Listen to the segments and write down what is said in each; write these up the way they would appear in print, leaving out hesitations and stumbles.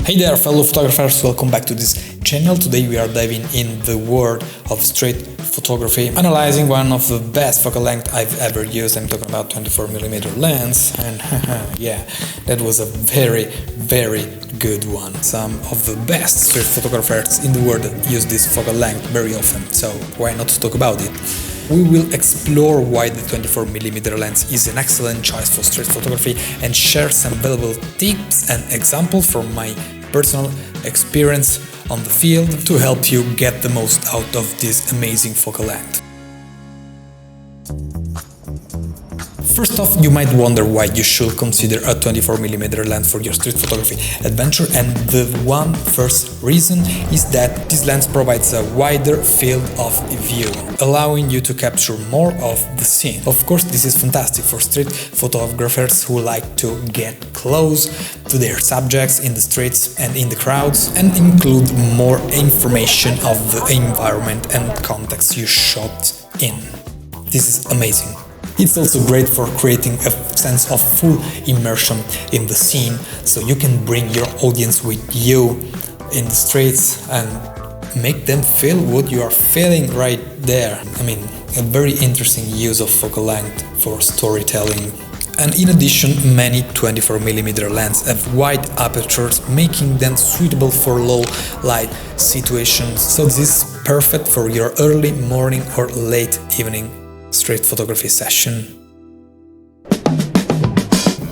Hey there fellow photographers, welcome back to this channel. Today we are diving in the world of street photography, analyzing one of the best focal length I've ever used. I'm talking about 24mm lens, and yeah, that was a very good one. Some of the best street photographers in the world use this focal length very often, so why not talk about it? We will explore why the 24mm lens is an excellent choice for street photography and share some valuable tips and examples from my personal experience on the field to help you get the most out of this amazing focal length. First off, you might wonder why you should consider a 24mm lens for your street photography adventure, and the first reason is that this lens provides a wider field of view, allowing you to capture more of the scene. Of course, this is fantastic for street photographers who like to get close to their subjects in the streets and in the crowds and include more information of the environment and context you shot in. This is amazing. It's also great for creating a sense of full immersion in the scene, so you can bring your audience with you in the streets and make them feel what you are feeling right there. I mean, a very interesting use of focal length for storytelling. And in addition, many 24mm lenses have wide apertures, making them suitable for low light situations, so this is perfect for your early morning or late evening street photography session.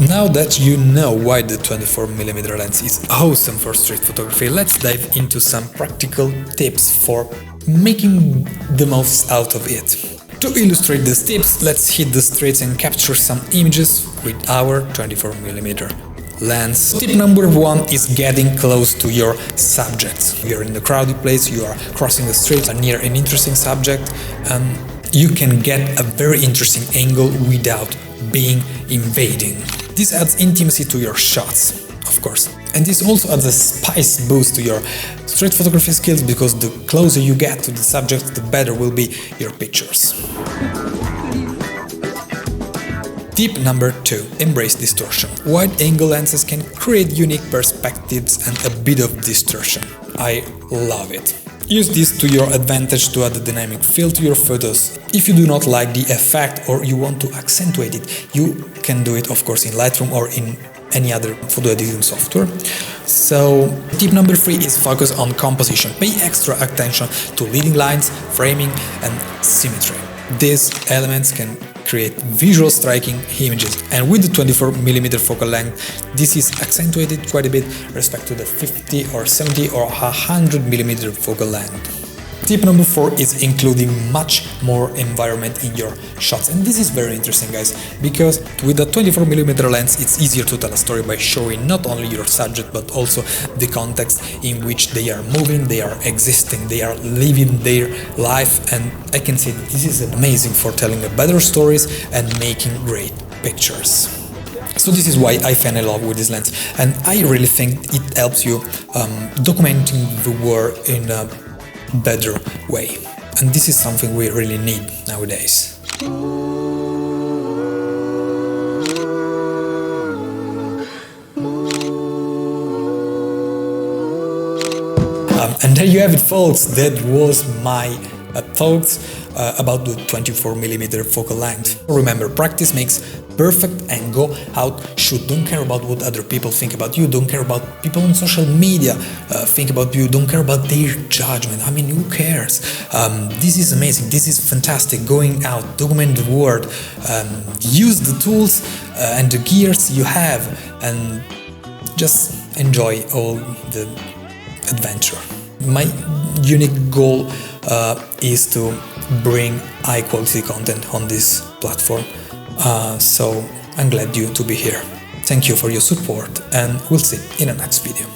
Now that you know why the 24mm lens is awesome for street photography, let's dive into some practical tips for making the most out of it. To illustrate these tips, let's hit the streets and capture some images with our 24mm lens. Tip number 1 is getting close to your subjects. You're in a crowded place, you are crossing the street near an interesting subject, and you can get a very interesting angle without being invading. This adds intimacy to your shots, of course. And this also adds a spice boost to your street photography skills, because the closer you get to the subject, the better will be your pictures. Tip number 2. Embrace distortion. Wide-angle lenses can create unique perspectives and a bit of distortion. I love it. Use this to your advantage to add a dynamic feel to your photos. If you do not like the effect or you want to accentuate it, you can do it, of course, in Lightroom or in any other photo editing software. So, tip number 3 is focus on composition. Pay extra attention to leading lines, framing, and symmetry. These elements can create visual striking images, and with the 24mm focal length, this is accentuated quite a bit respect to the 50 or 70 or 100mm focal length. Tip number 4 is including much more environment in your shots, and this is very interesting, guys, because with the 24mm lens it's easier to tell a story by showing not only your subject but also the context in which they are moving, they are existing, they are living their life, and I can say that this is amazing for telling better stories and making great pictures. So this is why I fell in love with this lens, and I really think it helps you documenting the world in a better way, and this is something we really need nowadays. And there you have it, folks. That was my thoughts about the 24mm focal length. Remember, practice makes perfect, and go out, shoot. Don't care about what other people think about you, don't care about people on social media think about you, don't care about their judgment. I mean, who cares? This is amazing, this is fantastic. Going out, document the world, use the tools and the gears you have, and just enjoy all the adventure. My unique goal is to bring high quality content on this platform. So I'm glad to be here. Thank you for your support, and we'll see in the next video.